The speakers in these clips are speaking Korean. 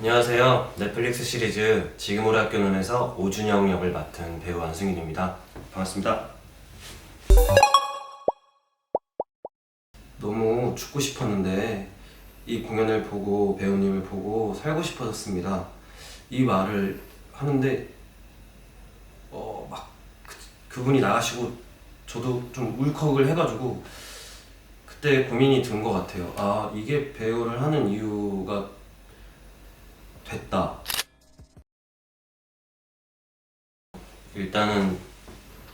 안녕하세요. 넷플릭스 시리즈 지금 우리 학교 논에서 오준영 역을 맡은 배우 안승윤입니다. 반갑습니다. 너무 죽고 싶었는데 이 공연을 보고 배우님을 보고 살고 싶어졌습니다. 이 말을 하는데 막 그분이 나가시고 저도 좀 울컥을 해가지고 그때 고민이 든 것 같아요. 아, 이게 배우를 하는 이유가 됐다. 일단은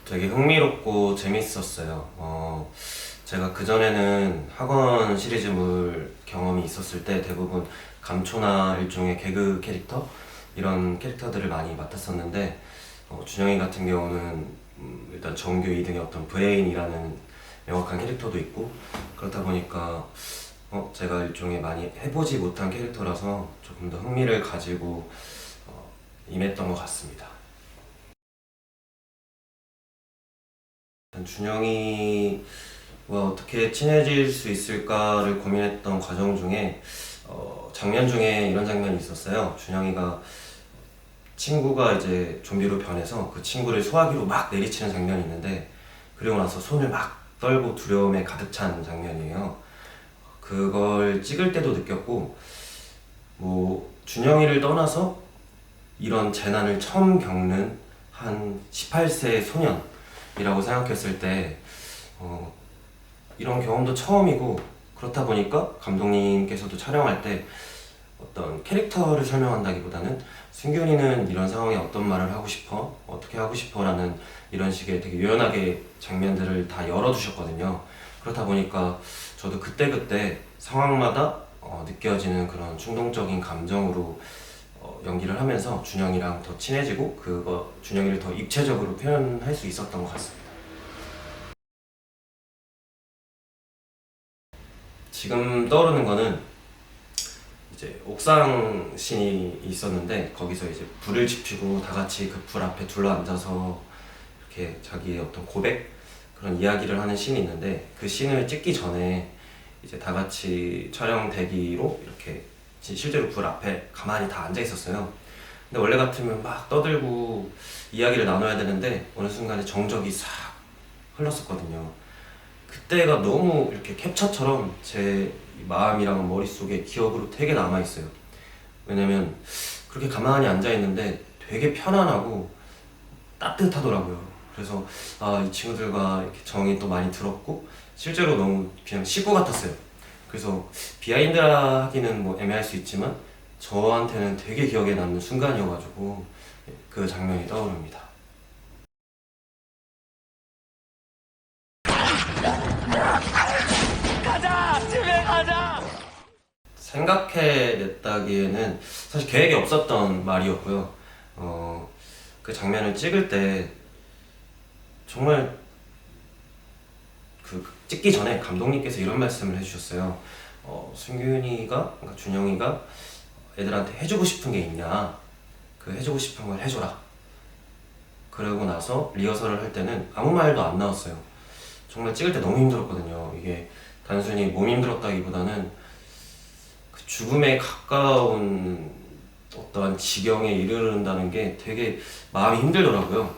되게 흥미롭고 재밌었어요. 제가 그전에는 학원 시리즈물 경험이 있었을 때 대부분 감초나 일종의 개그 캐릭터? 이런 캐릭터들을 많이 맡았었는데, 준영이 같은 경우는 일단 정규 2등의 어떤 브레인이라는 명확한 캐릭터도 있고, 그렇다 보니까 제가 일종의 많이 해보지 못한 캐릭터라서 조금 더 흥미를 가지고 임했던 것 같습니다. 일단 준영이와 어떻게 친해질 수 있을까를 고민했던 과정 중에 장면 중에 이런 장면이 있었어요. 준영이가 친구가 이제 좀비로 변해서 그 친구를 소화기로 막 내리치는 장면이 있는데, 그리고 나서 손을 막 떨고 두려움에 가득 찬 장면이에요. 그걸 찍을 때도 느꼈고, 뭐 준영이를 떠나서 이런 재난을 처음 겪는 한 18세 소년이라고 생각했을 때 이런 경험도 처음이고, 그렇다 보니까 감독님께서도 촬영할 때 어떤 캐릭터를 설명한다기보다는 승균이는 이런 상황에 어떤 말을 하고 싶어? 어떻게 하고 싶어? 라는 이런 식의 되게 유연하게 장면들을 다 열어두셨거든요. 그렇다 보니까 저도 그때그때 상황마다 느껴지는 그런 충동적인 감정으로 연기를 하면서 준영이랑 더 친해지고 준영이를 더 입체적으로 표현할 수 있었던 것 같습니다. 지금 떠오르는 거는 이제 옥상 씬이 있었는데, 거기서 이제 불을 지피고 다 같이 그 불 앞에 둘러앉아서 이렇게 자기의 어떤 고백, 그런 이야기를 하는 씬이 있는데, 그 씬을 찍기 전에 이제 다 같이 촬영 대기로 이렇게 실제로 불 앞에 가만히 다 앉아 있었어요. 근데 원래 같으면 막 떠들고 이야기를 나눠야 되는데 어느 순간에 정적이 싹 흘렀었거든요. 그때가 너무 이렇게 캡처처럼 제 마음이랑 머릿속에 기억으로 되게 남아있어요. 왜냐면 그렇게 가만히 앉아있는데 되게 편안하고 따뜻하더라고요. 그래서 이 친구들과 이렇게 정이 또 많이 들었고, 실제로 너무 그냥 식구 같았어요. 그래서 비하인드라 하기는 뭐 애매할 수 있지만 저한테는 되게 기억에 남는 순간이어가지고 그 장면이 떠오릅니다. 가자! 집에 가자! 생각해냈다기에는 사실 계획이 없었던 말이었고요. 그 장면을 찍을 때 정말 그 찍기 전에 감독님께서 이런 말씀을 해주셨어요. 승균이가, 그러니까 준영이가 애들한테 해주고 싶은 게 있냐? 그 해주고 싶은 걸 해줘라. 그러고 나서 리허설을 할 때는 아무 말도 안 나왔어요. 정말 찍을 때 너무 힘들었거든요. 이게 단순히 몸이 힘들었다기보다는 그 죽음에 가까운 어떠한 지경에 이르른다는 게 되게 마음이 힘들더라고요.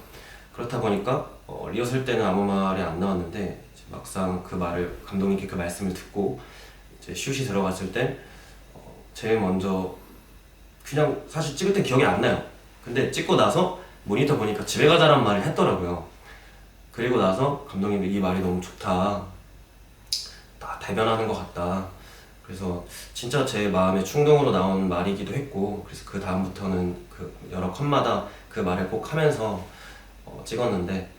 그렇다 보니까 리허설 때는 아무 말이 안 나왔는데, 이제 막상 그 말을, 감독님께 그 말씀을 듣고 이제 슛이 들어갔을 땐 제일 먼저, 그냥 사실 찍을 때 기억이 안 나요. 근데 찍고 나서 모니터 보니까 집에 가자란 말을 했더라고요. 그리고 나서 감독님이 이 말이 너무 좋다, 다 대변하는 것 같다. 그래서 진짜 제 마음의 충동으로 나온 말이기도 했고, 그래서 그 다음부터는 그 여러 컷마다 그 말을 꼭 하면서 찍었는데,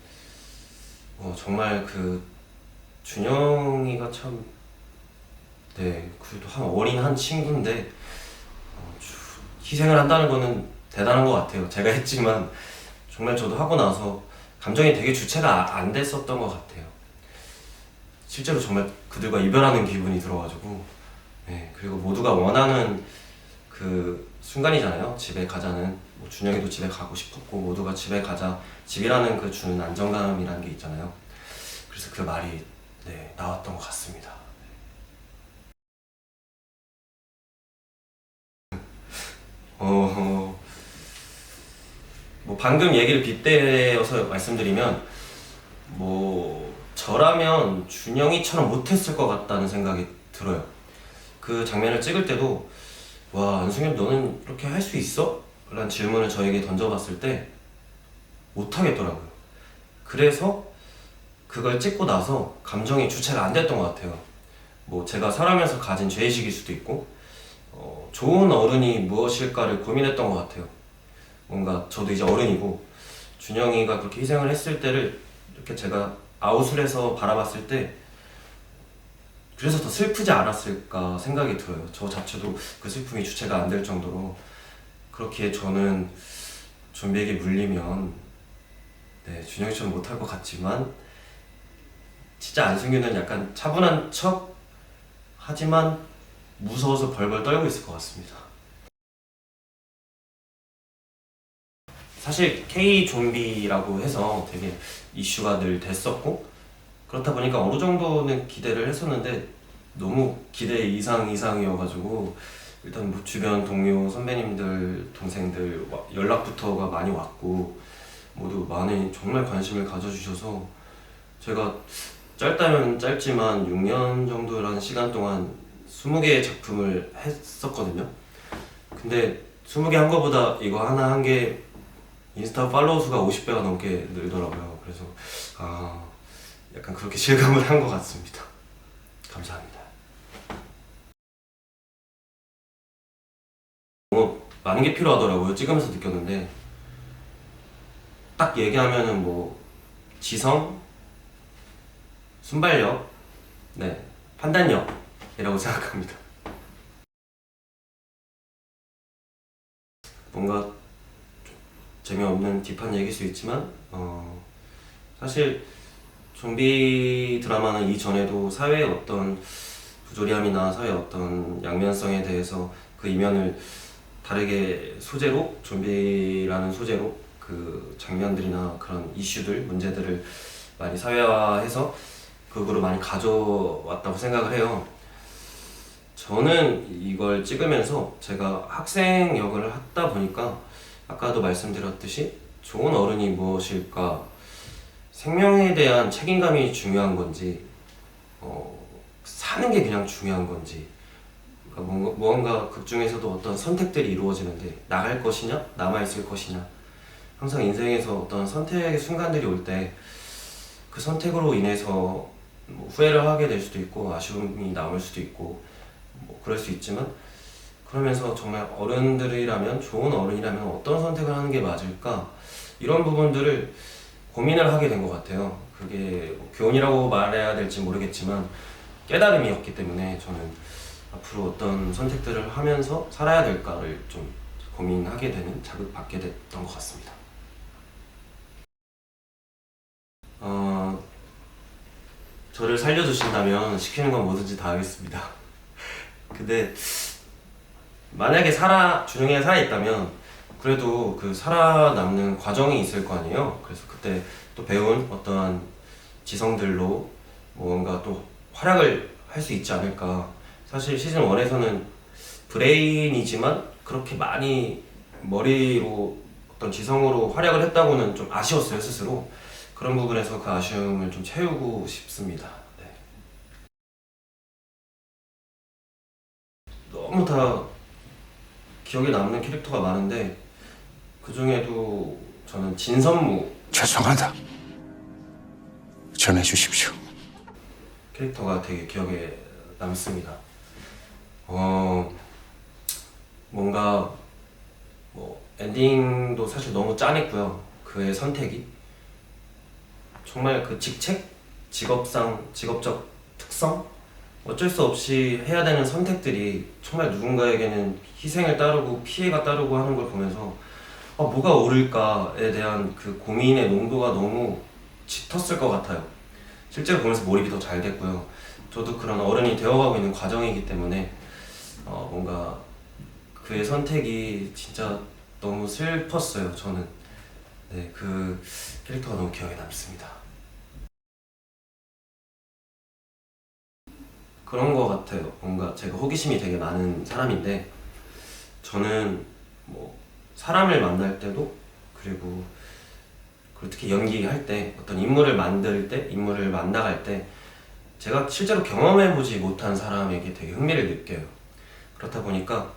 정말 그 준영이가 참, 네, 그래도 한 어린 한 친구인데 희생을 한다는 거는 대단한 것 같아요. 제가 했지만 정말 저도 하고 나서 감정이 되게 주체가 안 됐었던 것 같아요. 실제로 정말 그들과 이별하는 기분이 들어가지고, 네, 그리고 모두가 원하는 그 순간이잖아요. 집에 가자는, 뭐 준영이도 집에 가고 싶었고 모두가 집에 가자, 집이라는 그 주는 안정감이라는 게 있잖아요. 그래서 그 말이, 네, 나왔던 것 같습니다. 어, 뭐 방금 얘기를 빗대어서 말씀드리면 뭐 저라면 준영이처럼 못했을 것 같다는 생각이 들어요. 그 장면을 찍을 때도 와, 안승현 너는 이렇게 할 수 있어? 라는 질문을 저에게 던져봤을 때 못하겠더라고요. 그래서 그걸 찍고 나서 감정이 주체가 안 됐던 것 같아요. 뭐 제가 살아면서 가진 죄의식일 수도 있고 좋은 어른이 무엇일까를 고민했던 것 같아요. 뭔가 저도 이제 어른이고 준영이가 그렇게 희생을 했을 때를 이렇게 제가 아웃을 해서 바라봤을 때 그래서 더 슬프지 않았을까 생각이 들어요. 저 자체도 그 슬픔이 주체가 안 될 정도로. 그렇기에 저는 좀비에게 물리면 네, 준영이처럼 못할 것 같지만 진짜 안승규는 약간 차분한 척 하지만 무서워서 벌벌 떨고 있을 것 같습니다. 사실 K 좀비라고 해서 되게 이슈가 늘 됐었고 그렇다 보니까 어느 정도는 기대를 했었는데 너무 기대 이상이어가지고 일단 뭐 주변 동료 선배님들 동생들 연락부터가 많이 왔고 모두 많이 정말 관심을 가져주셔서 제가 짧다면 짧지만 6년 정도라는 시간 동안 20개의 작품을 했었거든요. 근데 20개 한 거보다 이거 하나 한 게 인스타 팔로워 수가 50배가 넘게 늘더라고요. 그래서 약간 그렇게 실감을 한 것 같습니다. 감사합니다. 많은 게 필요하더라고요. 찍으면서 느꼈는데 딱 얘기하면은 뭐 지성, 순발력, 네, 판단력이라고 생각합니다. 뭔가 좀 재미없는 딥한 얘기일 수 있지만 사실 좀비 드라마는 이전에도 사회의 어떤 부조리함이나 사회의 어떤 양면성에 대해서 그 이면을 다르게 소재로 좀비라는 소재로 그 장면들이나 그런 이슈들, 문제들을 많이 사회화해서 극으로 많이 가져왔다고 생각을 해요. 저는 이걸 찍으면서 제가 학생 역을 하다 보니까 아까도 말씀드렸듯이 좋은 어른이 무엇일까, 생명에 대한 책임감이 중요한 건지 사는 게 그냥 중요한 건지, 그러니까 무언가 극 중에서도 어떤 선택들이 이루어지는데 나갈 것이냐 남아있을 것이냐, 항상 인생에서 어떤 선택의 순간들이 올 때 그 선택으로 인해서 뭐 후회를 하게 될 수도 있고 아쉬움이 남을 수도 있고 뭐 그럴 수 있지만, 그러면서 정말 어른들이라면, 좋은 어른이라면 어떤 선택을 하는 게 맞을까, 이런 부분들을 고민을 하게 된 것 같아요. 그게 뭐 교훈이라고 말해야 될지 모르겠지만 깨달음이었기 때문에 저는 앞으로 어떤 선택들을 하면서 살아야 될까를 좀 고민하게 되는, 자극받게 됐던 것 같습니다. 저를 살려주신다면 시키는 건 뭐든지 다 하겠습니다. 근데 만약에 준영이가 살아있다면 그래도 그 살아남는 과정이 있을 거 아니에요. 그래서 그때 또 배운 어떠한 지성들로 뭔가 또 활약을 할 수 있지 않을까. 사실 시즌 1에서는 브레인이지만 그렇게 많이 머리로 어떤 지성으로 활약을 했다고는 좀 아쉬웠어요, 스스로. 그런 부분에서 그 아쉬움을 좀 채우고 싶습니다. 네. 너무 다 기억에 남는 캐릭터가 많은데 그 중에도 저는 진선무 죄송하다. 전해주십시오. 캐릭터가 되게 기억에 남습니다. 뭔가 뭐 엔딩도 사실 너무 짠했고요. 그의 선택이 정말 그 직업적 특성, 어쩔 수 없이 해야 되는 선택들이 정말 누군가에게는 희생을 따르고 피해가 따르고 하는 걸 보면서 뭐가 옳을까에 대한 그 고민의 농도가 너무 짙었을 것 같아요. 실제로 보면서 몰입이 더 잘 됐고요. 저도 그런 어른이 되어가고 있는 과정이기 때문에 뭔가 그의 선택이 진짜 너무 슬펐어요. 저는 네, 그 캐릭터가 너무 기억에 남습니다. 그런 것 같아요. 뭔가 제가 호기심이 되게 많은 사람인데 저는 뭐 사람을 만날 때도 그리고 특히 연기할 때 어떤 인물을 만들 때 인물을 만나갈 때 제가 실제로 경험해보지 못한 사람에게 되게 흥미를 느껴요. 그렇다 보니까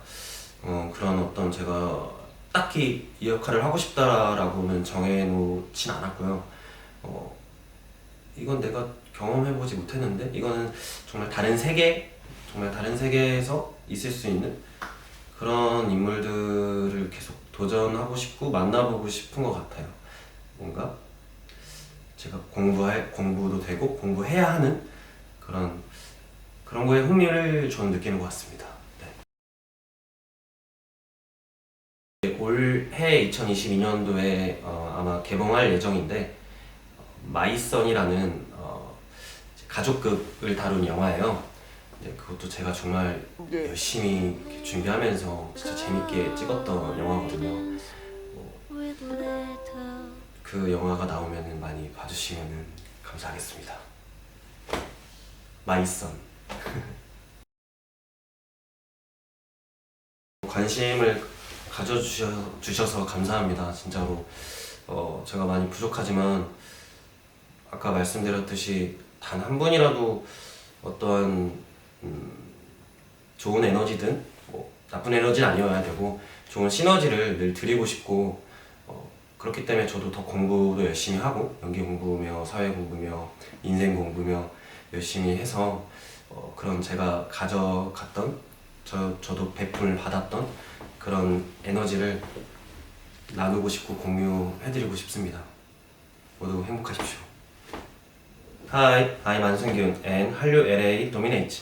그런 어떤 제가 딱히 이 역할을 하고 싶다라고는 정해놓진 않았고요. 이건 내가 경험해보지 못했는데 이거는 정말 다른 세계, 정말 다른 세계에서 있을 수 있는 그런 인물들을 계속 도전하고 싶고 만나보고 싶은 것 같아요. 뭔가 제가 공부도 되고 공부해야 하는 그런 거에 흥미를 저는 느끼는 것 같습니다. 네. 올해 2022년도에 아마 개봉할 예정인데 마이선이라는 가족극을 다룬 영화예요. 근데 그것도 제가 정말 열심히 이렇게 준비하면서 진짜 재밌게 찍었던 영화거든요. 그 영화가 나오면 많이 봐주시면 감사하겠습니다. 마이선. 관심을 가져주셔서 감사합니다. 진짜로 제가 많이 부족하지만 아까 말씀드렸듯이 단 한 분이라도 어떠한 좋은 에너지든 뭐 나쁜 에너지는 아니어야 되고 좋은 시너지를 늘 드리고 싶고 그렇기 때문에 저도 더 공부도 열심히 하고 연기 공부며 사회 공부며 인생 공부며 열심히 해서 그런 제가 가져갔던 저도 베풀 받았던 그런 에너지를 나누고 싶고 공유해드리고 싶습니다. 모두 행복하십시오. Hi, I'm 안승균 and 한류 LA Dominate.